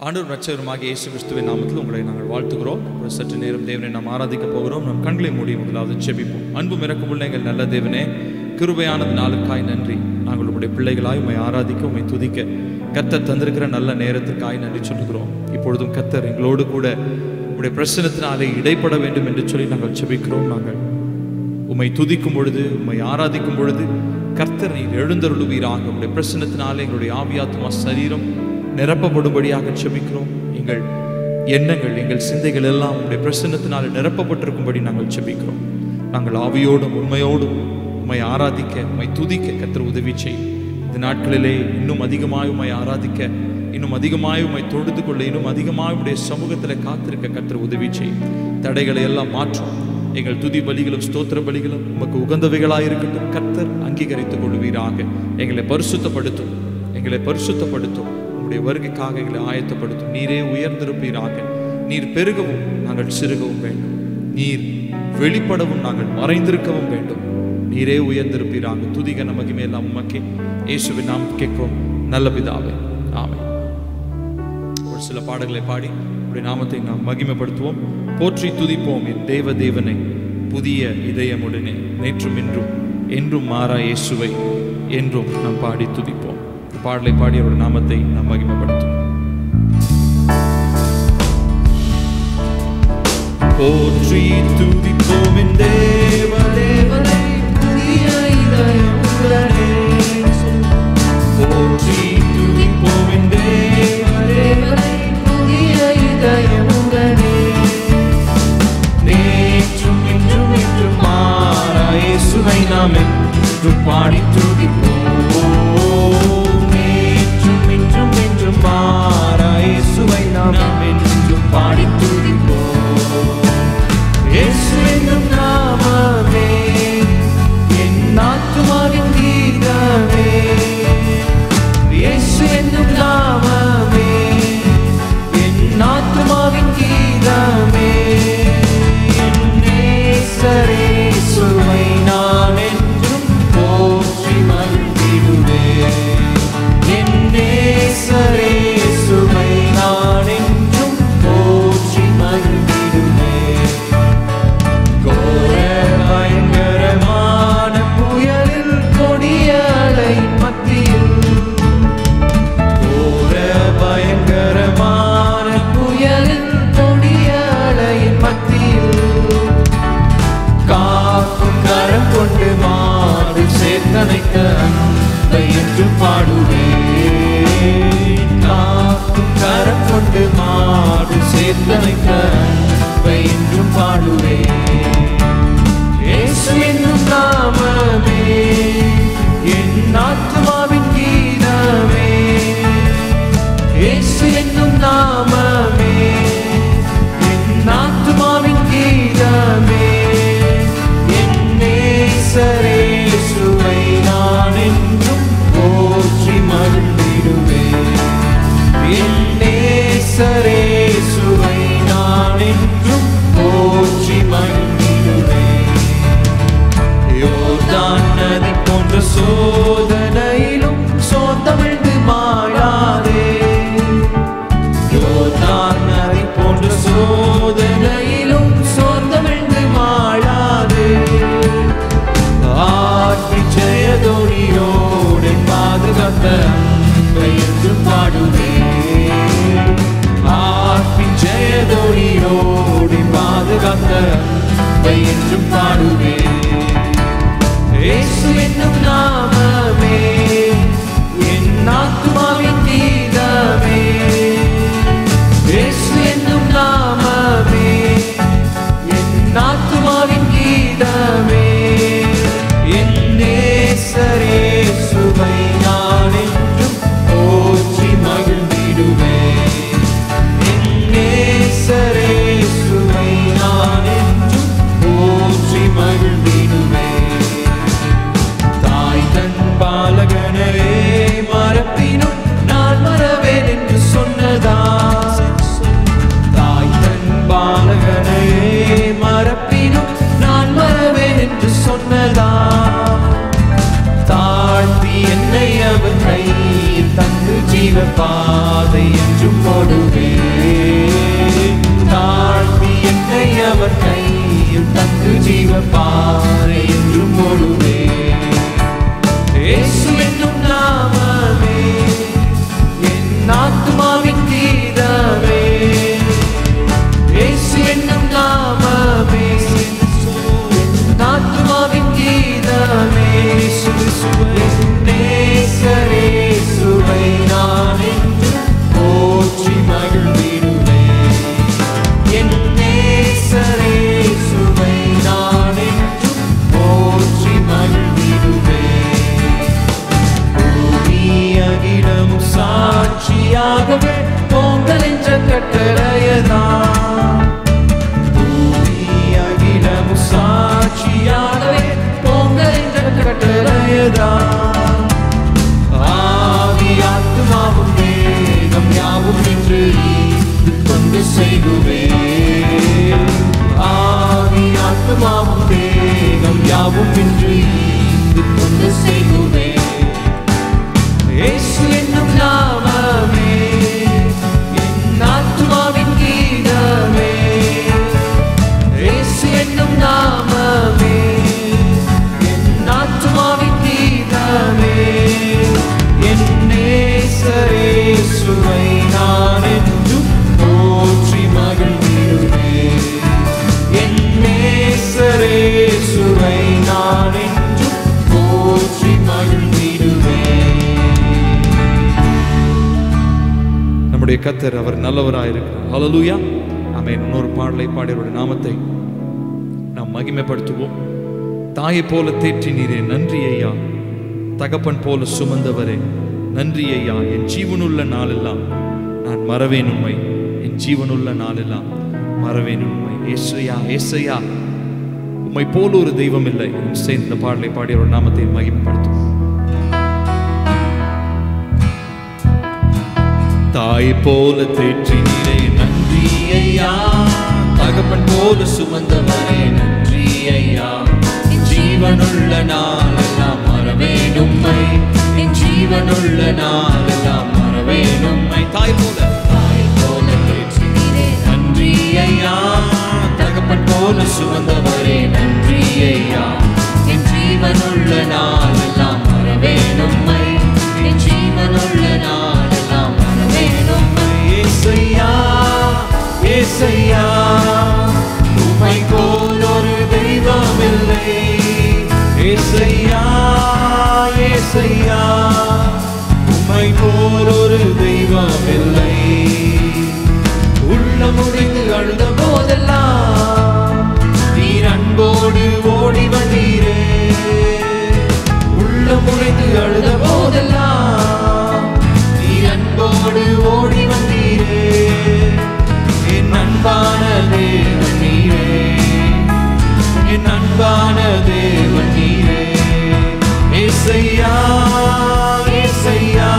ஆண்டவர் இரட்சகருமாகிய இயேசு கிறிஸ்துவின் நாமத்தில் உங்களை நாங்கள் வாழ்த்துகிறோம். ஒரு சற்று நேரம் தேவனை நாம் ஆராதிக்க போகிறோம். நம் கண்களை மூடி முதலாவது ஜெபிப்போம். அன்பும் இரக்கமுள்ள எங்கள் நல்ல தேவனே, கிருபையானது நாளுக்காய் நன்றி. நாங்கள் உங்களுடைய பிள்ளைகளாய் உம்மை ஆராதிக்க, உம்மை துதிக்க கர்த்தர் தந்திருக்கிற நல்ல நேரத்திற்காய் நன்றி சொல்லுகிறோம். இப்பொழுதும் கர்த்தர் எங்களோடு கூட உங்களுடைய பிரசன்னத்தினாலே இடைப்பட வேண்டும் என்று சொல்லி நாங்கள் ஜெபிக்கிறோம். நாங்கள் உம்மை துதிக்கும் பொழுது, உம்மை ஆராதிக்கும் பொழுது கர்த்தர் நீர் எழுந்தருளுவீராக. உங்களுடைய பிரசன்னத்தினாலே எங்களுடைய ஆவியாத்மா சரீரம் நிரப்பப்படும்படியாக ஜெபிக்கிறோம். எங்கள் எண்ணங்கள், எங்கள் சிந்தைகள் எல்லாம் உங்களுடைய பிரசன்னத்தினாலே நிரப்பப்பட்டிருக்கும்படி நாங்கள் ஜெபிக்கிறோம். நாங்கள் ஆவியோடும் உண்மையோடும் உம்மை ஆராதிக்க, உம்மை துதிக்க கர்த்தர் உதவி செய்யும். இந்த நாட்களிலே இன்னும் அதிகமாய் உம்மை ஆராதிக்க, இன்னும் அதிகமாய் உம்மை தொழுது கொள்ள, இன்னும் அதிகமாய் உடைய சமூகத்தில் காத்திருக்க கர்த்தர் உதவி செய்யும். தடைகளை எல்லாம் மாற்றும். எங்கள் துதி பலிகளும் ஸ்தோத்திர பலிகளும் உமக்கு உகந்தவைகளாயிருக்கட்டும். கர்த்தர் அங்கீகரித்துக் கொள்வீராக. எங்களை பரிசுத்தப்படுத்தும், எங்களை பரிசுத்தப்படுத்தும். உம்முடைய வருகைக்காக எங்களை ஆயத்தப்படுத்தும். நீரே உயர்ந்திருப்பீராக. நீர் பெருகவும் நாங்கள் சிறுகவும் வேண்டும். நீர் வெளிப்படவும் நாங்கள் மறைந்திருக்கவும் வேண்டும். நீரே உயர்ந்திருப்பீராக. துதிக நமக்கு எல்லாம் உமக்கே. இயேசுவின் நாம் கேட்கிறோம் நல்ல பிதாவே, ஆமென். ஒரு சில பாடல்களை பாடி உடைய நாமத்தை நாம் மகிமைப்படுத்துவோம். போற்றி துதிப்போம் என் தேவ தேவனை, புதிய இதயமுடனே, நேற்றும் இன்றும் என்றும் மாறா இயேசுவை என்றும் நாம் பாடி துதிப்போம். பாடலை பாடி அவருடைய நாமத்தை நாம் மகிமைப்படுத்துவோம். போற்றி துதிப்போம் என் தேவ தேவனை, புதிய இதயமுடனே. போற்றி துதிப்போம் என் தேவ தேவனை, புதிய இதயமுடனே. நேற்றும் இன்றும் என்றும் மாறா இயேசுவை நாம் என்றும் பாடி துதிப்போம். நேற்றும் இன்றும் என்றும் மாறா இயேசுவை நாம் என்றும் பாடி துதிப்போம். இயேசு என்னும் நாமமே என் ஆத்துமாவின் கீதமே. இயேசு என்னும் நாமமே என் ஆத்துமாவின் கீதமே. என் நேசரே இயேசுவை நான் என்றும் போற்றி மகிழ்ந்திடுவேன். என் நேசரே இயேசுவை நான் என்றும் போற்றி மகிழ்ந்திடுவேன். கோர பயங்கரமான புயலில், கொடிய அலை மத்தியில், கோர பயங்கரமான புயலில், கொடிய அலை மத்தியில் காக்கும் கரம் கொண்டு மாடு சேர்த்தனைக்க அன்பை என்று பாடுவேன். காக்கும் கரம் கொண்டு மாடு சேர்த்தனைக்க அன்பை என்று பாடுவேன். இயேசு என்னும் நாமமே என் ஆத்துமாவின் கீதமே. இயேசு என்னும் நாமமே என் ஆத்துமாவின் கீதமே. என் நேசரே இயேசுவை நான் என்றும் போற்றி மகிழ்ந்திடுவேன். என் நேசரே இயேசுவை நான் என்றும் போற்றி மகிழ்ந்திடுவேன். யோர்தான் நதி போன்ற சோதனையிலும் சோர்ந்தமிழ்ந்து மாளாதே. யோர்தான் நதி போன்ற சோதனையிலும் சோர்ந்தமிழ்ந்து மாளாதே. ஆற்றி ஜெயதோனியோடு பாதுகாத்த அன்பை என்று பாடுவேன். ஆற்றி ஜெயதோனியோடு பாதுகாத்த அன்பை என்று பாடுவேன். இயேசு என்னும் நாமமே என் ஆத்துமாவின் கீதமே. இயேசு என்னும் நாமமே என் ஆத்துமாவின் கீதமே. என் நேசரே இயேசுவை நான் என்றும் போற்றி மகிழ்ந்திடுவேன். என் நேசரே இயேசுவை நான் என்றும் போற்றி மகிழ்ந்திடுவேன். ஜீவபாறை என்றும் ஓடுவே. இயேசு என்னும் நாமமே என் ஆத்துமாவின் கீதமே. இயேசு என்னும் நாமமே என் ஆத்துமாவின் கீதமே. நேசரே சுவை நான் என்று போற்றி மகிழ்ந்திடுவேன். என் நேசரே சுவை நான் என்று போற்றி மகிழ்ந்திடுவேன். பூமி அகிலம் சாட்சியாகவே பொங்கல் என்ற கட்டளையதான். பூமி அகிலம் சாட்சியாகவே பொங்கல் என்ற கட்டளையதான். ஆவி ஆத்துமாவும் வேகம் யாவும் என்று கொண்டு செய்குவேன். ஆவி ஆத்துமாவும் வேகம் யாவும் என்று கொண்டு செய்குவேன். இயேசு என்னும் நாமமே என் ஆத்துமாவின் கீதமே. இயேசு என்னும் நாமமே என் ஆத்துமாவின் கீதமே. என் நேசரே சுவை நான் என்றும் போற்றி மகிழ்ந்திடுவேன். என் நேசரே சுவை நான் என்றும் போற்றி மகிழ்ந்திடுவேன். நம்முடைய கர்த்தர் அவர் நல்லவராயிருக்கிறார். ஹல்லேலூயா. ஆமென். இன்னொரு பாடலை பாடி அவருடைய நாமத்தை நாம் மகிமைப்படுத்துவோம். தாயை போல தேற்றினீரே நன்றி ஐயா. தகப்பன் போல சுமந்தவரே நன்றி ஐயா. என் ஜீவனுள்ள நாளெல்லாம் நான் மறவேன் உண்மை. என் ஜீவனுள்ள நாளெல்லாம் மறவேன் உண்மை. ஏசையா ஏசையா உம்மை போல ஒரு தெய்வம் இல்லை. சேர்ந்த இந்த பாடலை பாடி அவருடைய நாமத்தை மகிமைப்படுத்துவோம். தாய் போல தேற்றினீரே நன்றி ஐயா. தகப்பன் போல சுமந்தவரே நன்றி ஐயா. என் ஜீவனுள்ள நாளெல்லாம் மறவேன் உம்மை. என் ஜீவனுள்ள நாளெல்லாம் மறவேன் உம்மை. தாய் போல தேற்றினீரே நன்றி ஐயா. தகப்பன் போல சுமந்தவரே நன்றி ஐயா. என் ஜீவனுள்ள நாளெல்லாம் மறவேன் உம்மை. என் ஜீவனுள்ள நாளெல்லாம் மறவேன் உம்மை. ஏசையா ஏசையா உம்மை போல் ஒரு தெய்வம் இல்லை. ஏசையா ஏசையா உம்மை போல் ஒரு தெய்வம் இல்லை. உள்ளம் உடைந்து அழுத போதெல்லாம் நீர் அன்போடு ஓடி வந்தீரே. உள்ளம் உடைந்து அழுத போதெல்லாம் நீர் அன்போடு ஓடி வந்தீரே. என் அன்பான தேவன் நீரே. என் அன்பான தேவன் நீரே. ஏசையா ஏசையா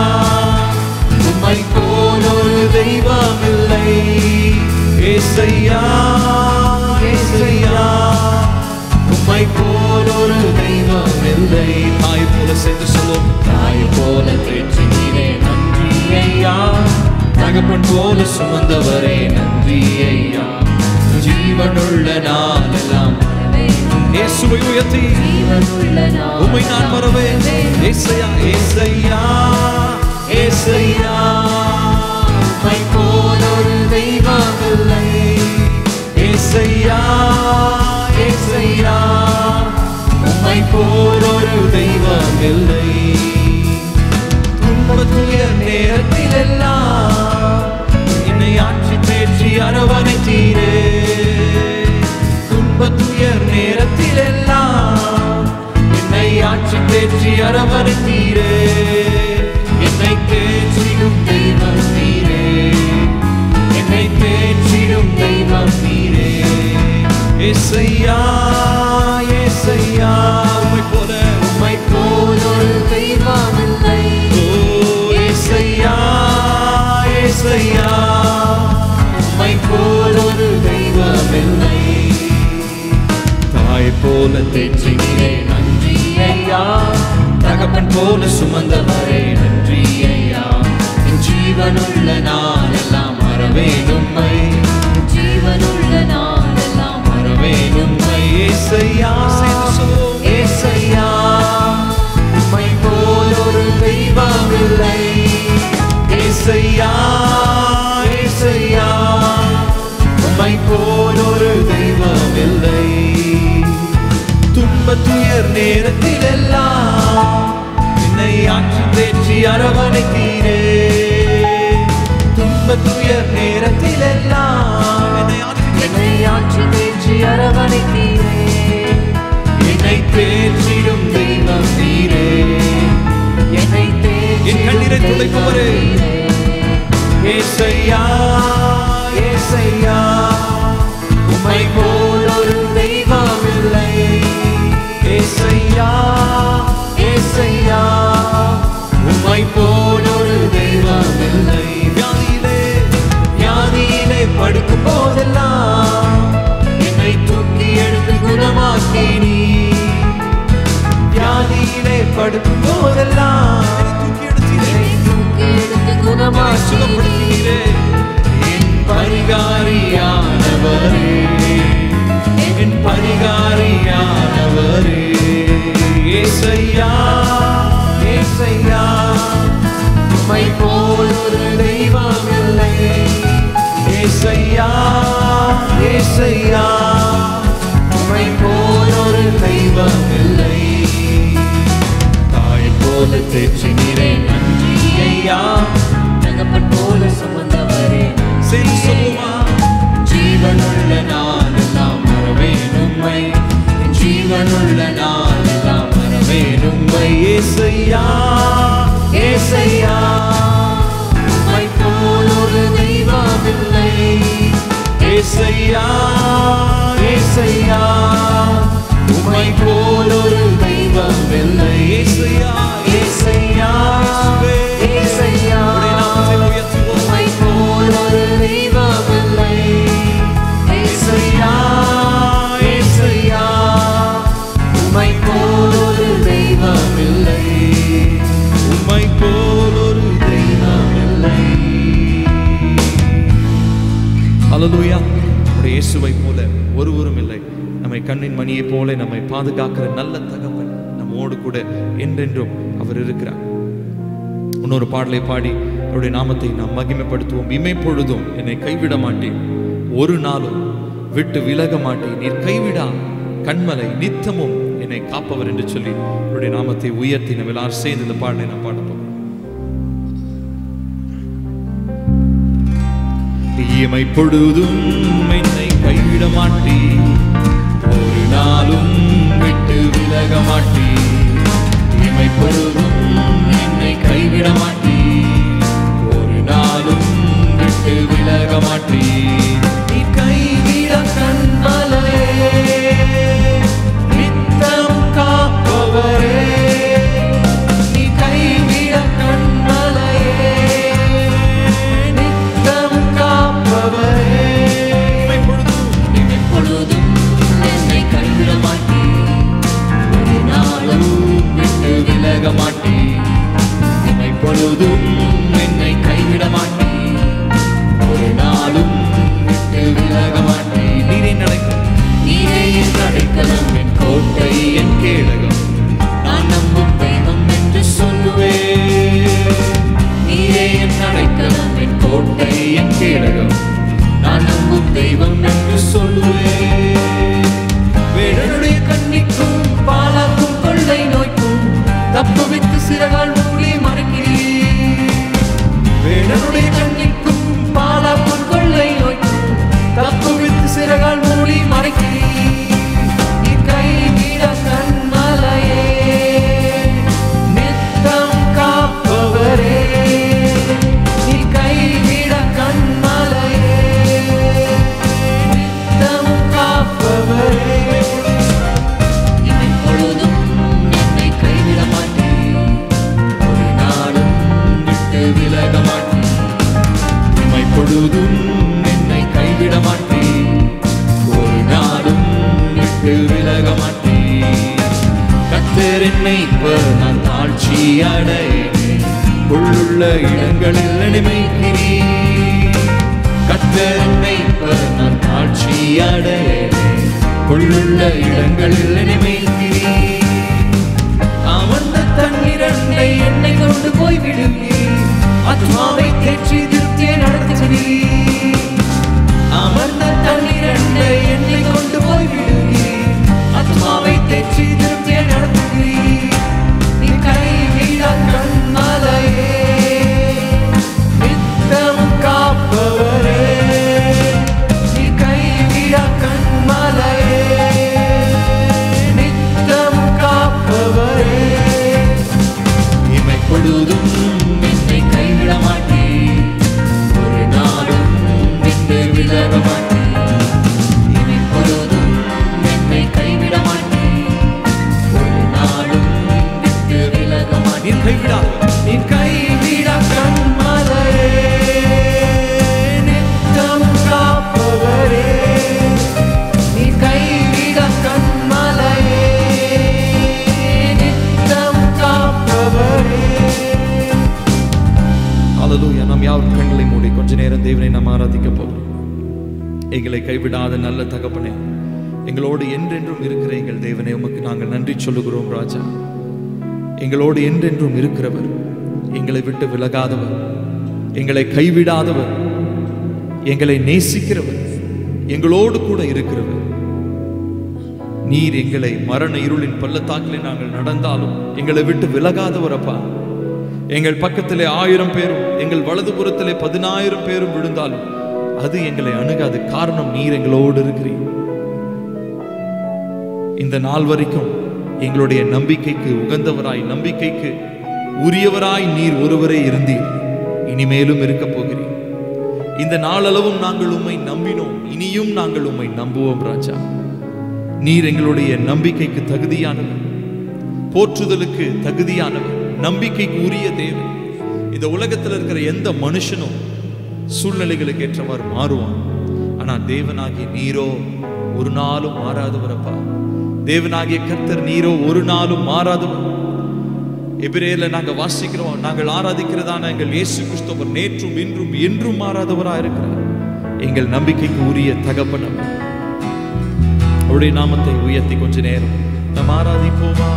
உம்மை போல் ஒரு தெய்வம் இல்லை. ஏசையா ஏசையா உம்மை போல் ஒரு தெய்வம் இல்லை. தாய் போல சேர்ந்து சொல்லும். தாய் போல தேற்றினீரே நன்றி ஐயா. தகப்பன் போல சுமந்தவரே நன்றி ஐயா. ஜீவனுள்ள நாளெல்லாம் இயேசுவை உயர்த்தி உம்மை நான் மறவேன். ஏசையா ஏசையா ஏசையா உம்மை போல் ஒரு தெய்வம் இல்லை. ஏசையா ஏசையா உம்மை போல் ஒரு தெய்வம் இல்லை. துன்பத்துய நேரத்தில் எல்லாம் என்னை ஆட்சி தேற்றி அரவணைத்தீரே. துன்பத்துயர் நேரத்தில் எல்லாம் என்னை ஆட்சி தேற்றி அரவணைத்தீரே. என்னை தேற்றிடும் தெய்வம் நீரே. என்னை தேற்றிடும் தெய்வம் நீரே. ஏசையா ஏசையா உம்மை போல் ஒரு தெய்வம் இல்லை. ஏசையா ஏசையா உம்மை போல் ஒரு தெய்வம் இல்லை. தாய் போல தேற்றினீரே நன்றி ஐயா. தகப்பன் போல சுமந்தவரே நன்றி ஐயா. என் ஜீவனுள்ள நாளெல்லாம் மறவேன் உம்மை. ஜீவனுள்ள நாளெல்லாம் மறவேன் உம்மை. ஏசையா அரவணைத்தீரே. துன்ப துயர் நேரத்தில் எல்லாம் என்னை ஆற்றி தேற்றி அரவணைத்தீரே. என்னை தேற்றிடும் தெய்வம் நீரே. என்னை என் கண்ணீரை துடைப்பவரே. ஏசையா ஏசையா, உம்மை போல் ஒரு தெய்வம் இல்லை. ஏசையா ஏசையா, உம்மை போல் ஒரு தெய்வம் இல்லை. வியாதியிலே படுக்கும் போதெல்லாம் என்னை தூக்கி எடுத்து குணமாக்கி நீ. வியாதியிலே படுக்கும் போதெல்லாம் குணமாக்குகிறே. என் பரிகாரியானவரே, என் பரிகாரியானவரே. ஏசையா ஏசையா, உம்மை போல் ஒரு தெய்வம் இல்லை. ஏசையா ஏசையா, உம்மை போல் ஒரு தெய்வம் இல்லை. தாய் போல தேற்றினீரே நன்றி ஐயா. தகப்பன் போல சுமந்தவரே சரி சொல்லுமா. ஜீவனுள்ள நாளெல்லாம் மறவேன் உம்மை. ஜீவனுள்ள நாளெல்லாம் மறவேன் உம்மை. ஏசையா ஏசையா, உம்மை போல் ஒரு தெய்வம் இல்லை. ஏசையா ஏசையா, உம்மை போல் ஒரு தெய்வம் இல்லை. ஏசையா ஏசையா ஏசையா, உம்மை போல் ஒரு தெய்வம் இல்லை. ஏசையா ஏசையா, உம்மை போல் ஒரு தெய்வம் இல்லை. உம்மை போல் ஒரு தெய்வம் இல்லை. ஹல்லேலூயா. நம்முடைய இயேசுவை போல ஒருவரும் இல்லை. நம்மை கண்ணின் மணியை போல நம்மை பாதுகாக்கிற நல்ல தகப்பன் நம்மோடு கூட என்றென்றும் அவர் இருக்கிறார். இன்னொரு பாடலை பாடி அவருடைய நாமத்தை நாம் மகிமைப்படுத்துவோம். இமைப்பொழுதும் என்னை கைவிட மாட்டேன், ஒரு நாளும் விட்டு விலக மாட்டேன், நீர் கைவிடா கண்மலை, நித்தமும் என்னை காப்பவர் என்று சொல்லி அவருடைய நாமத்தை உயர்த்தி நம்ம எல்லாரும் சேர்ந்து இந்த பாடலை நாம் பாடப்போம். இமைப்பொழுதும் என்னை கைவிட மாட்டேன், ஒரு நாளும் விட்டு விலக மாட்டேன். இமைப்பொழுதும் என்னை கைவிட மாட்டேன், ஒரு நாளும் விட்டு விலக மாட்டேன். நீ கைவிட கண்மலையே, நித்தம் காப்பவரே. நீ கைவிட கண்மலையே, நித்தம் காப்பவரே. இமைப்பொழுதும் என்னை கைவிட மாட்டேன், ஒரு நாளும் விட்டு விலக மாட்டேன். இமைப்பொழுதும் என்னை கைவிட மாட்டேன், ஒரு நாளும் விட்டு விலக மாட்டேன். நீரே நடக்கும், நீரே என் அடைக்கலம், என் கோட்டை, என் கேடகம், நான் நம்பும் தெய்வம் என்று சொல்லுவேன். நீரே என் அடைக்கலம், என் கோட்டை, என் கேடகம், நான் நம்பும் தெய்வம் என்று சொல்லுவேன். வேடனுடைய கண்ணிக்கும் பாலாக்கும் கொள்ளை நோய்க்கும் தப்புவித்து சிறகால் மூடி மறைக்கிறீர். வேடனுடைய கண்ணிக்கும் பாலாக்கும் கொள்ளை நோய்க்கும் தப்புவித்து சிறகால் மூடி மறைக்கிறீர். நீ கைவிட கண்மலையே, நித்தம் காப்பவரே. நீ கைவிட கண்மலையே, நித்தம் காப்பவரே. இமைப்பொழுதும் என்னை கைவிட மாட்டேன், ஒரு நாளும் விட்டு விலக மாட்டேன். இமைப்பொழுதும் என்னை கைவிட மாட்டேன், ஒரு நாளும் விட்டு விலக மாட்டேன். கர்த்தர் என்னை நான் தாழ்ச்சி அடைவேன், உள்ளுள்ள இடங்களில் அடிமைக்கிறீர். கர்த்தர் என்னை நான் தாழ்ச்சி அடைவேன், உள்ளுள்ள இடங்களில் அடிமைக்கிறீர். அமர்ந்த தண்ணீரண்டை என்னை கொண்டு போய் விடுவீர், ஆத்மாவை தேற்றி திருப்தியை நடத்துவீர். அமர்ந்த தண்ணீரண்டை என்னை கொண்டு போய் விடுவீர், ஆத்மாவை தேற்றி திருப்தியை நடத்துவீர். நீ கைவிட கண்மலையே, விலக மாட்டீர். இனி பொழுதும் என்னை கைவிட மாட்டீர். ஒரு நாளும் விட்டு விலக மாட்டீர். நீ கைவிட கண்மலையே, நித்தம் காப்பவரே. நீ கைவிட கண்மலையே, நித்தம் காப்பவரே. அல்லேலூயா. நாம் யாரும் கண்களை மூடி கொஞ்ச நேரம் தேவனை நாம் ஆராதிக்க போகிறோம். எங்களை கைவிடாத நல்ல தகப்பனே, எங்களோடு என்றென்றும் இருக்கிற எங்கள் தேவனே, உமக்கு நாங்கள் நன்றி சொல்லுகிறோம் ராஜா. எங்களோடு என்றென்றும் இருக்கிறவர், எங்களை விட்டு விலகாதவர், எங்களை கைவிடாதவர், எங்களை நேசிக்கிறவர், எங்களோடு கூட இருக்கிறவர். நீர் எங்களை மரண இருளின் பள்ளத்தாக்கிலே நாங்கள் நடந்தாலும் எங்களை விட்டு விலகாதவர் அப்பா. எங்கள் பக்கத்திலே 1000 பேரும் எங்கள் வலதுபுறத்திலே 10000 பேரும் விழுந்தாலும் அது எங்களை அணுகாது. காரணம், நீர் எங்களோடு இருக்கிறீர். இந்த நாள் வரைக்கும் எங்களுடைய நம்பிக்கைக்கு உகந்தவராய், நம்பிக்கைக்கு உரியவராய் நீர் ஒருவரே இருந்தீர். இனிமேலும் இருக்க போகிறீர். இந்த நாளளவும் நாங்கள் உம்மை நம்பினோம், இனியும் நாங்கள் உம்மை நம்புவோம் ராஜா. நீர் எங்களுடைய நம்பிக்கைக்கு தகுதியானவர், போற்றுதலுக்கு தகுதியானவர், நம்பிக்கைக்கு உரிய தேவன். இந்த உலகத்தில் இருக்கிற எந்த மனுஷனும் சூழ்நிலைகளுக்கு ஏற்றவாறு மாறுவான். ஆனா தேவனாகிய நீரோ ஒரு நாளும் மாறாதவரப்பா. தேவனாகிய கர்த்தர் நீரோ ஒரு நாளும் மாறாதவர். எபிரேயர்ல நாங்க வாசிக்கிறோம், நாங்கள் ஆராதிக்கிறதான எங்கள் இயேசு கிறிஸ்து நேற்றும் இன்றும் என்றும் மாறாதவராக இருக்கிறார். எங்கள் நம்பிக்கைக்கு உரிய தகப்பன் அவர். அவருடைய நாமத்தை உயர்த்தி கொஞ்ச நேரம் நாம் ஆராதிப்போமா.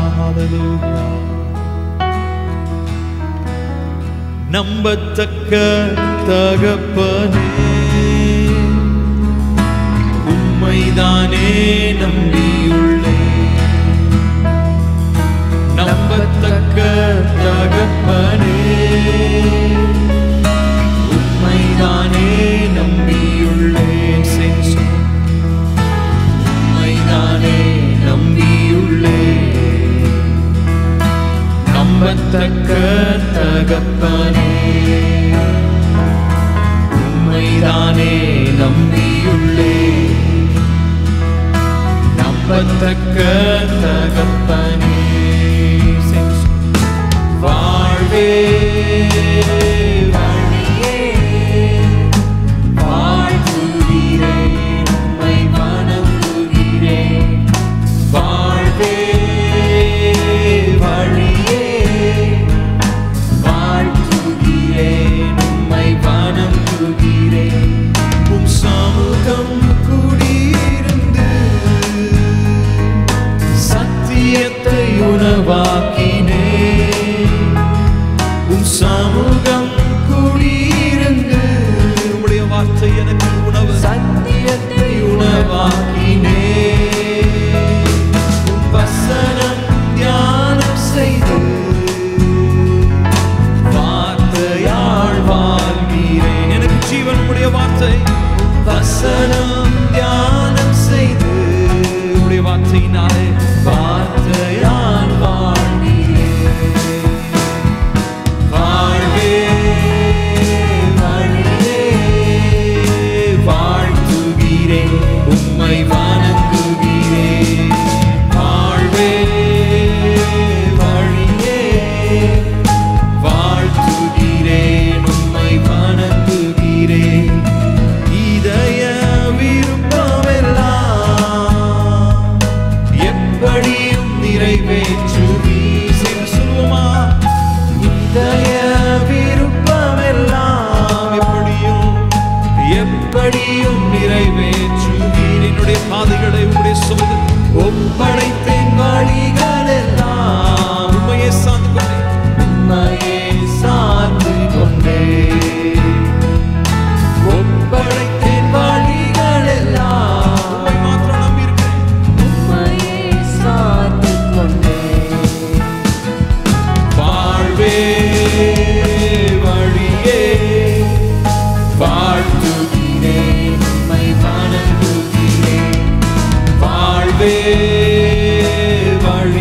நம்பத்தக்க தகப்பனே, உம்மைதானே நம்பியுள்ளே. நம்பத்தக்க தகப்பனே, உம்மைதானே நம்பியுள்ளேன். உம்மைதானே நம்பியுள்ளேன். நம்பத்தக்க தகப்பனே, உம்மைதானே நம்பியுள்ளேன். நம்பத்தக்க தகப்பனே, வாழ்வே வழியே வாழ்த்துகிறேன், உம்மை வணங்குகிறேன். வாழ்வே வழியே வாழ்த்துகிறேன், உம்மை வணங்குகிறேன். உம் சமூகம் குடியிருந்து சத்தியத்தை உணவாக்கினே. உம் சமூகம் குடியிருந்து உம்முடைய வார்த்தை எனக்கு உணவு, சத்தியத்தை உணவாக்கினே. உம் வசனம் தியானம் செய்து வார்த்தையால் வாழ்கிறேன். எனக்கு ஜீவன் உம்முடைய வார்த்தை. வசனம் தியானம் செய்து உம்முடைய வார்த்தையினாலே வார்த்தையால் வாழ்கிறேன். வாழ்வே வழியே வாழ்த்துகிறேன், உம்மை வணங்குகிறேன். வாழ்வே வழியே வாழ்த்துகிறேன், உம்மை வணங்குகிறேன். இதய விருப்பமெல்லாம் எப்படியும் நிறைவேற்றுவி. சொல்லுமா, இதய விருப்பமெல்லாம் எப்படியும் நிறைவேற்றுவீர். என்னுடைய பாதைகளை உம்முடைய சொல் ஒப்படைத்தேன், வழிகள் எல்லாம் உம்மையே சார்ந்து கொண்டே, உம்மையே சார்ந்து கொண்டே. ஒப்படைத்தேன் வழிகள் எல்லாம் உம்மை மாத்திரம் நம்பி இருக்கிறேன், உம்மையே சார்ந்து கொண்டே. வாழ்வே வழியே வாழ்த்துகிறேன், உம்மை வணங்குகிறேன். வாழ்வே வழியே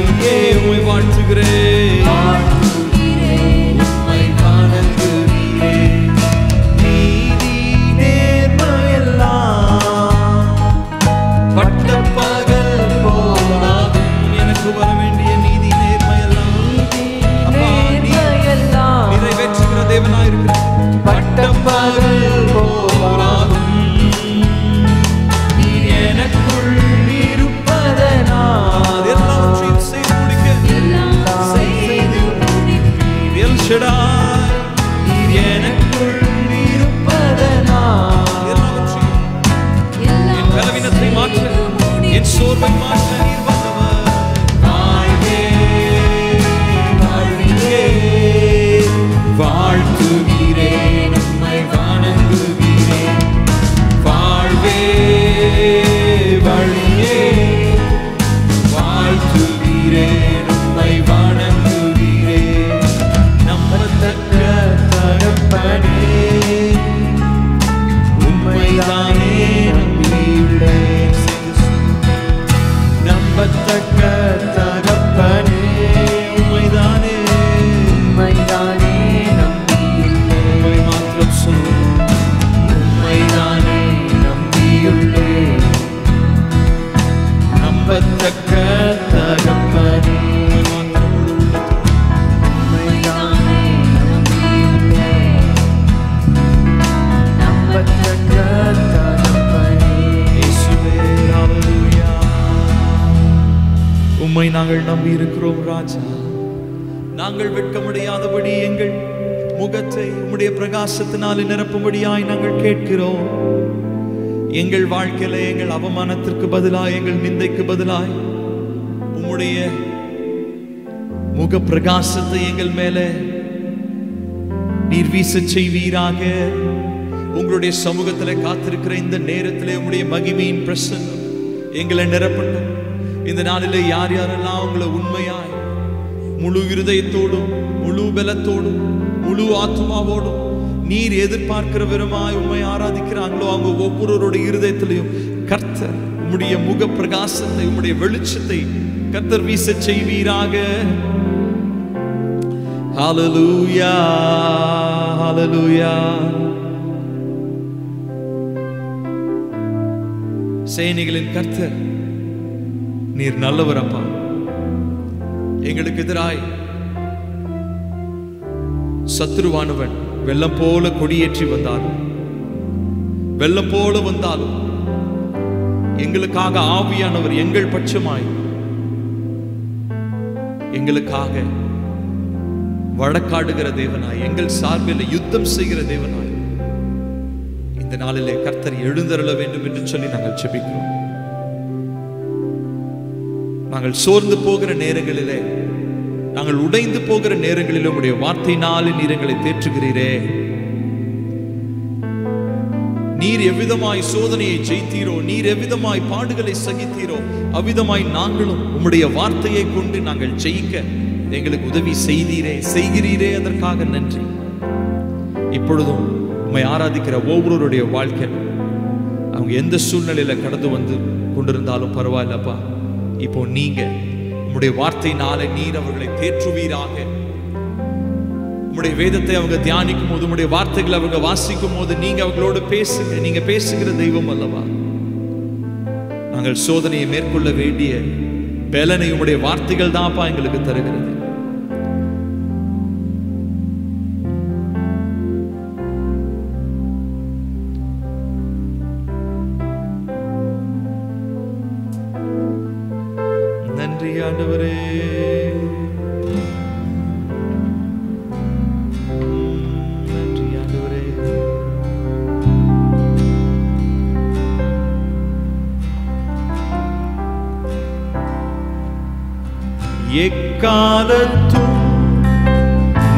என் சோர்வை மாற்ற நீர் வல்லவர். வாழ்வே வழியே வாழ்த்துகிறேன் உம்மை வணங்குகிறேன். வாழ்வே வழியே வாழ்த்துகிறேன் உம்மை வணங்குகிறேன். நம்பத்தக்க தகப்பனே உம்மைதானே நம்பியுள்ளேன். நம்பத்தக்க தகப்பனே உம்மைதானே நம்பியுள்ளேன். உம்மை மாத்திரம் சொல்லுவோம். உம்மைதானே நம்பியுள்ளேன். நம்பத்தக்க தகப்பனே உம்மைதானே நம்பியுள்ளேன். நம்பத்தக்க தகப்பனே இயேசுவே, ஹல்லேலூயா. உம்மை நாங்கள் நம்பி இருக்கிறோம் ராஜா. நாங்கள் வெட்கமுடையாதபடி எங்கள் முகத்தை உம்முடைய பிரகாசத்தினாலே நிரப்பும்படியாய் நாங்கள் கேட்கிறோம். எங்கள் வாழ்க்கையில எங்கள் அவமானத்திற்கு பதிலாய், எங்கள் நிந்தைக்கு பதிலாய் உம்முடைய முக பிரகாசத்தை எங்கள் மேலே நீர் வீச செய்வீராக. உங்களுடைய சமூகத்தில் காத்திருக்கிற இந்த நேரத்திலே உம்முடைய மகிமையின் பிரசன்னம் எங்களை நிரப்பட்டும். இந்த நாளிலே யார் யாரெல்லாம் உங்களை உண்மையாய் முழு இருதயத்தோடும் முழு பலத்தோடும் முழு ஆத்மாவோடும் நீர் எதிர்பார்க்கிற விதமாய் உம்மை ஆராதிக்கிறாங்களோ அவங்க ஒவ்வொருவருடைய இருதயத்திலையும் கர்த்தர் உம்முடைய முக பிரகாசத்தை, உம்முடைய வெளிச்சத்தை கர்த்தர் வீச செய்வீராக. ஹல்லேலூயா, ஹல்லேலூயா. சேனைகளின் கர்த்தர் நீர் நல்லவர் அப்பா. எங்களுக்கு எதிராய் சத்துருவானவன் வெள்ளம் போல கொடியேற்றி வந்தாலும், வெள்ளம் போல வந்தாலும் எங்களுக்காக ஆவியானவர் எங்கள் பட்சமாய் எங்களுக்காக வழக்காடுகிற தேவனாய், எங்கள் சார்பில் யுத்தம் செய்கிற தேவனாய் இந்த நாளிலே கர்த்தர் எழுந்தருள வேண்டும் என்று சொல்லி நாங்கள் ஜெபிக்கிறோம். நாங்கள் சோர்ந்து போகிற நேரங்களிலே, நாங்கள் உடைந்து போகிற நேரங்களிலே உம்முடைய வார்த்தையினாலே நீர் எங்களை தேற்றுகிறீரே. நீர் எவ்விதமாய் சோதனையை ஜெயித்தீரோ, நீர் எவ்விதமாய் பாடுகளை சகித்தீரோ, அவ்விதமாய் நாங்களும் உம்முடைய வார்த்தையை கொண்டு நாங்கள் ஜெயிக்க எங்களுக்கு உதவி செய்கிறீரே. அதற்காக நன்றி. இப்பொழுதும் உம்மை ஆராதிக்கிற ஒவ்வொருவருடைய வாழ்க்கையில் அவங்க எந்த சூழ்நிலையில கடந்து வந்து கொண்டிருந்தாலும் பரவாயில்லப்பா, இப்போ நீங்க உம்முடைய வார்த்தையினாலே நீர் அவர்களை தேற்றுவீராக. உம்முடைய வேதத்தை அவங்க தியானிக்கும் போது, உம்முடைய வார்த்தைகளை அவங்க வாசிக்கும் போது நீங்க அவங்களோடு பேசுங்க. நீங்க பேசுகிற தெய்வம் அல்லவா. நாங்கள் சோதனையை மேற்கொள்ள வேண்டிய பலனை உம்முடைய வார்த்தைகள் தான்ப்பா எங்களுக்கு தருகிறது. நன்றி ஆண்டவரே. நன்றி ஆண்டவரே. எக்காலத்தும்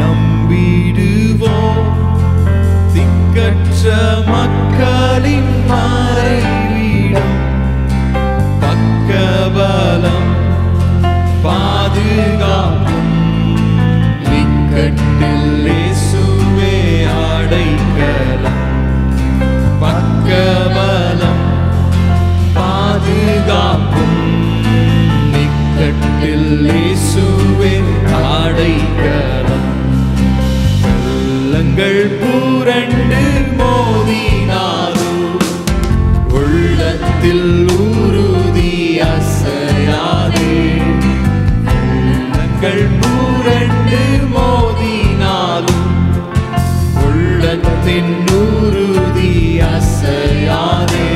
நம்பிடுவோம் திக்கற்ற மக்களின் மறைவிடம், பக்கபலம் பாதுகாப்பும் இக்கட்டில் இயேசுவே அடைக்கலம். பக்கபலம் பாதுகாப்பும் இக்கட்டில் இயேசுவே அடைக்கலம். வெள்ளங்கள் புரண்டு மோதினாலும் உள்ளத்தில் உறுதி அசையாதே. வெள்ளங்கள் புரண்டு மோதினாலும் உள்ளத்தின் உறுதி அசையாதே.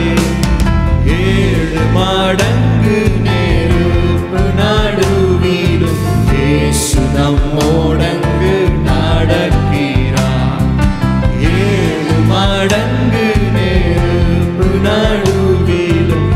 7 மடங்கு நெருப்பு நடுவிலும் இயேசு நம்மோடங்கு நடக்கிறார். 7 மடங்கு நெருப்பு நடுவிலும்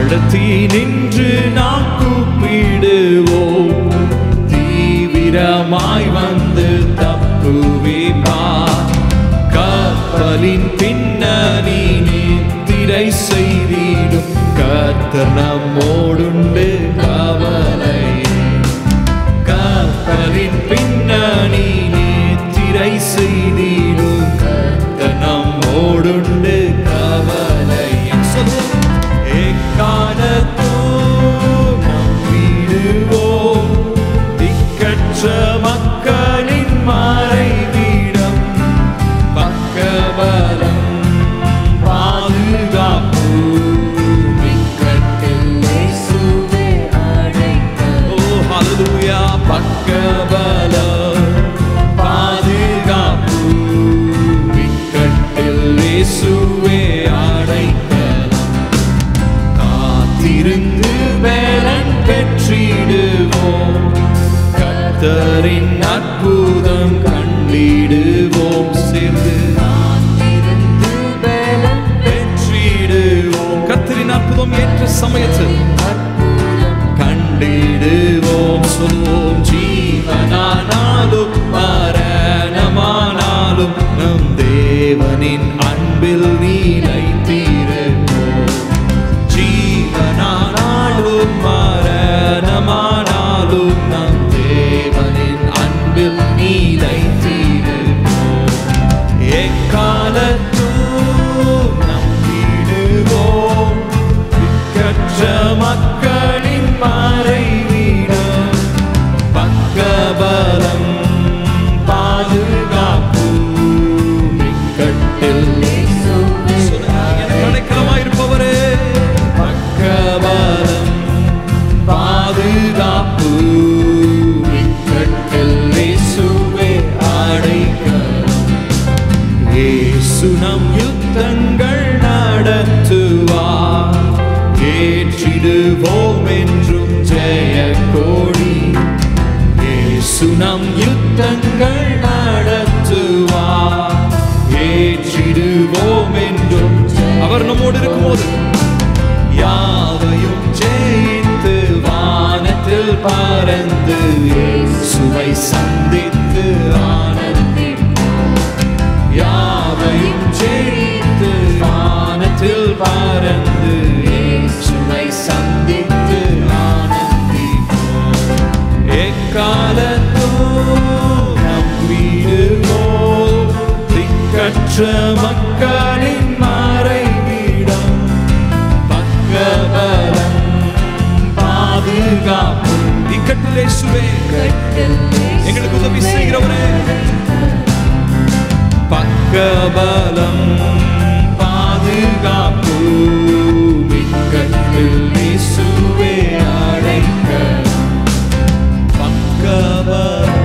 நடத்தி நின்று நாம் கூப்பிடுவோம், தீவிரமாய் வந்து தப்புவிப்பார். கப்பலின் பின்னணி நித்திரை செய்திடும் கர்த்தர் நம்மோடுண்டு கவலை. கப்பலின் பின்னணி நித்திரை செய்திடும் கர்த்தர் நம்மோடுண்டு கவலை. எக்காலத்தும் நம்பிடுவோம், திக்கற்ற மக்களின் மறைவிடம், பக்கபலம் பாதுகாப்பு, இக்கட்டில் இயேசுவே அழைக்க. ஓ ஹல்லேலூயா, பக்கபலம் பாதுகாப்பு, இக்கட்டில் இயேசுவே அழைக்கலாம். காத்திருந்து பலன் பெற்றிடுவோம், கர்த்தரின் அற்புதம் கண்டிடுவோம். சேர்ந்து காத்திருந்து பலன் பெற்றிடுவோம், கர்த்தரின் அற்புதம் ஏற்ற சமயத்தில் அற்புதம் கண்டிடுவோம். சொல்வோம், ஜீவனானாலும் மரணமானாலும் நம் தேவனின் அன்பில் நிலைத்திருப்போம். ஜீவனானாலும் மரணமானாலும் நம் தேவனின் அன்பில் நிலைத்திருப்போம். எக்காலத்தும் நம்பிடுவோம், திக்கற்ற மக்களின் மறைவிடம், பக்கபலம் பாதுகாப்பு, இக்கட்டில் இயேசுவே எனக்கு அடைக்கலமாயிருப்பவரே, பக்கபலம் பாதுகாப்பு, இக்கட்டில் இயேசுவே அடைக்கலம். இயேசு நம் யுத்தங்கள் நடத்துவார், ஏற்றிடுவோம் என்றும் ஜெய கொடி. இயேசு நம் யுத்தங்கள் நடத்துவார், ஏற்றிடுவோம் என்றும். அவர் நம்மோடு இருக்கும்போது யாவையும் ஜெயித்து வானத்தில் பறந்து இயேசுவை சந்தித்து ஆனந்திப்போம். யாவையும் ஜெயித்து வானத்தில் பறந்து இயேசுவை சந்தித்து ஆனந்திப்போம். எக்காலத்தும் நம்பிடுவோம், திக்கற்ற மக்களின் மறைவிடம், பக்கபலம் பாதுகாப்பு, இக்கட்டில் இயேசுவே எங்களுக்கு உதவி செய்கிறவரே, பக்கபலம் பாதுகாப்பு, இக்கட்டில் இயேசுவே அழைக்க. பக்கபலம்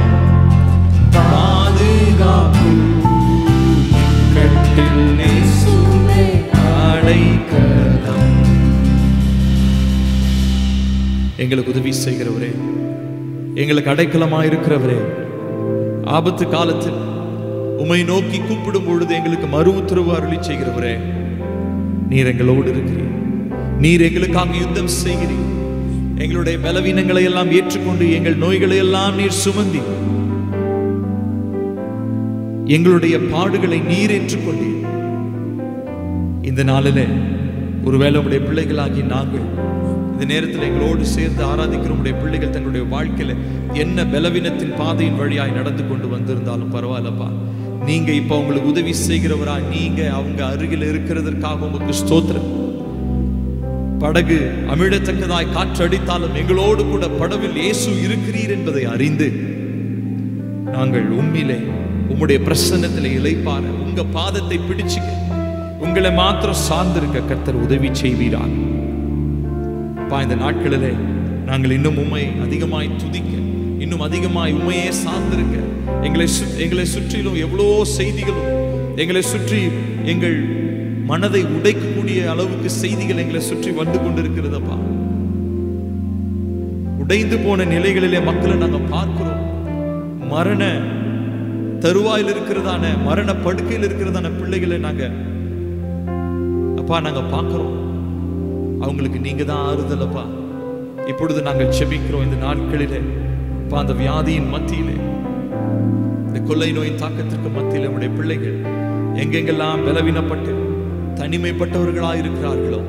பாதுகாப்பு, இக்கட்டில் இயேசுவே அழைக்கலாம். எங்களுக்கு உதவி செய்கிறவரே, எங்களுக்கு அடைக்கலமாயிருக்கிறவரே, ஆபத்து காலத்தில் உம்மை நோக்கி கூப்பிடும் பொழுது எங்களுக்கு மறு உத்தரவு அருளி செய்கிறவரே, நீர் எங்களோடு இருக்கிறீர். நீர் எங்களுக்காக யுத்தம் செய்கிறீர். எங்களுடைய பலவீனங்களை எல்லாம் ஏற்றுக்கொண்டு எங்கள் நோய்களை எல்லாம் நீர் சுமந்தி எங்களுடைய பாடுகளை நீர் ஏற்றுக்கொண்டீர். இந்த நாளிலே ஒருவேளை உடைய பிள்ளைகளாகி நாங்கள் இந்த நேரத்தில் எங்களோடு சேர்ந்து ஆராதிக்கிற உடைய பிள்ளைகள் தங்களுடைய வாழ்க்கையில என்ன பலவீனத்தின் பாதையின் வழியாய் நடந்து கொண்டு வந்திருந்தாலும் பரவாயில்லப்பா, நீங்க இப்ப உங்களுக்கு உதவி செய்கிறவரா, நீங்க அவங்க அருகில் இருக்கிறதற்காக உங்களுக்கு ஸ்தோத்திரம். படகு அமிழத்தக்கதாய் காற்று அடித்தாலும் எங்களோடு கூட படவில் இயேசு இருக்கிறீர் என்பதை அறிந்து நாங்கள் உம்மிலே உம்முடைய பிரசன்னத்திலே இளைப்பாற உங்க பாதத்தை பிடிச்சுக்க, உங்களை மாத்திரம் சார்ந்திருக்க கர்த்தர் உதவி செய்வீராக. இந்த நாட்களிலே நாங்கள் இன்னும் உம்மை அதிகமாய் துதிக்க, இன்னும் அதிகமாய் உம்மையே சார்ந்திருக்க, எங்களை சுற்றிலும் எவ்வளோ செய்திகளும் எங்களை சுற்றி எங்கள் மனதை உடைக்கக்கூடிய அளவுக்கு செய்திகள் எங்களை சுற்றி வந்து கொண்டிருக்கிறதப்பா. உடைந்து போன நிலைகளிலே மக்களை நாங்கள் பார்க்கிறோம். மரண தருவாயில் இருக்கிறதான, மரண படுக்கையில் இருக்கிறதான பிள்ளைகளை நாங்க அப்பா நாங்க பார்க்கிறோம். அவங்களுக்கு நீங்க தான் ஆறுதலப்பா. இப்பொழுது நாங்கள் செபிக்கிறோம் இந்த நாட்களிலே அந்த வியாதியின் மத்தியிலே, இந்த கொள்ளை நோயின் தாக்கத்திற்கு மத்தியில் நம்முடைய பிள்ளைகள் எங்கெங்கெல்லாம் பலவீனப்பட்டு தனிமைப்பட்டவர்களாக இருக்கிறார்களோ,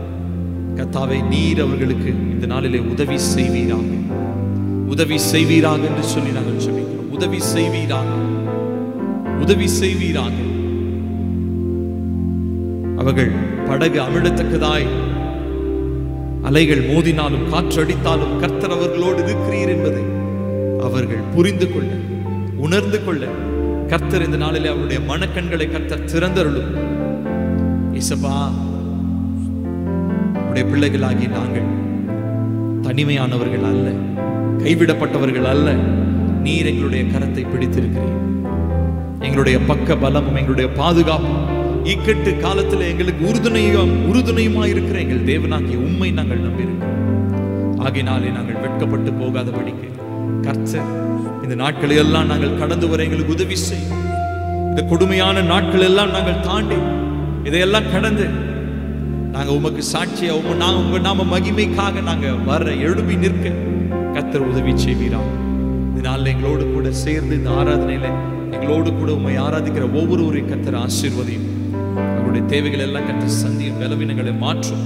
கர்த்தாவே நீர் அவர்களுக்கு இந்த நாளிலே உதவி செய்வீராக, உதவி செய்வீராக என்று சொல்லி நாங்கள் செபிக்கிறோம். உதவி செய்வீராக, உதவி செய்வீராக. அவர்கள் படகு அமிழத்தக்கதாய் அலைகள் மோதினாலும் காற்றடித்தாலும் கர்த்தர் அவர்களோடு இருக்கிறீர் என்பதை அவர்கள் புரிந்து கொள்ள, உணர்ந்து கொள்ள கர்த்தர் இந்த நாளிலே அவருடைய மனக்கண்களை கர்த்தர் திறந்தருளும். இயேசுவா, உடைய பிள்ளைகளாகி நாங்கள் தனிமையானவர்கள் அல்ல, கைவிடப்பட்டவர்கள் அல்ல. நீர் எங்களுடைய கரத்தை பிடித்திருக்கிறீர். எங்களுடைய பக்க பலமும் எங்களுடைய பாதுகாப்பும் இக்கட்டு காலத்தில் எங்களுக்கு உறுதுணையுமாய் இருக்கிற எங்கள் தேவனாகிய உம்மை நாங்கள் நம்பியிருக்கிறோம். ஆகினாலே நாங்கள் வெட்கப்பட்டு போகாதபடிக்கு கர்த்தர் இந்த நாட்களை எல்லாம் நாங்கள் கடந்து வர எங்களுக்கு உதவி செய்யும். இந்த கொடுமையான நாட்கள் எல்லாம் நாங்கள் தாண்டி இதையெல்லாம் கடந்து நாங்கள் உமக்கு சாட்சியா உங்க நாம மகிமைக்காக நாங்கள் வர எழுப்பி நிற்க கர்த்தர் உதவி செய்வீராக. இதனால எங்களோடு கூட சேர்ந்து இந்த ஆராதனையில எங்களோடு கூட உம்மை ஆராதிக்கிற ஒவ்வொருவரையும் கர்த்தர் ஆசீர்வதியும். அவருடைய தேவைகள் எல்லாம் கர்த்தர் சந்தியும், பலவீனங்களை மாற்றும்.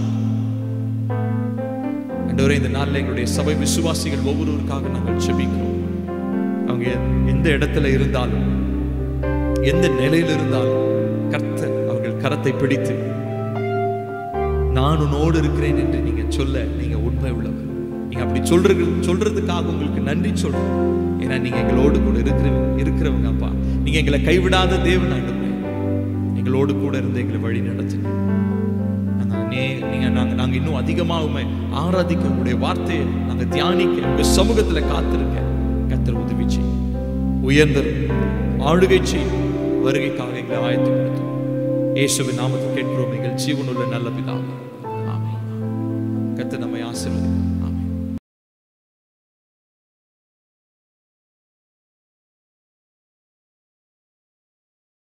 இந்த நாளில் எங்களுடைய சபை விசுவாசிகள் ஒவ்வொருவருக்காக நாங்கள் செபிக்கிறோம். அவங்க எந்த இடத்துல இருந்தாலும், எந்த நிலையில் இருந்தாலும் கர்த்தர் அவர்கள் கரத்தை பிடித்து நான் உன்னோடு இருக்கிறேன் என்று நீங்க சொல்ல நீங்க உண்மை உள்ளவர். நீங்க அப்படி சொல்றதுக்காக உங்களுக்கு நன்றி சொல்றோம். ஏன்னா நீங்க எங்களோடு கூட இருக்கிறவங்க அப்பா. நீங்க எங்களை கைவிடாத தேவன் ஆண்டவரே, எங்களோடு கூட இருந்து எங்களை வழி நடத்துங்க. நாங்க இன்னும் அதிகமாக ஆராதிக்க, உங்களுடைய வார்த்தையை நாங்க தியானிக்க, உங்க சமூகத்துல காத்திருக்க கர்த்தர் உதவி செய்யும். உயர்ந்த ஆளுகை செய்யும். வருகைக்காக எங்களை ஆயத்தப்படுத்தும். இயேசுவின் நாமத்தில் கேட்கிறோம் எங்கள் ஜீவனுள்ள நல்ல பிதாவே. ஆமென். கர்த்தர் நம்மை ஆசீர்வதிப்பார்.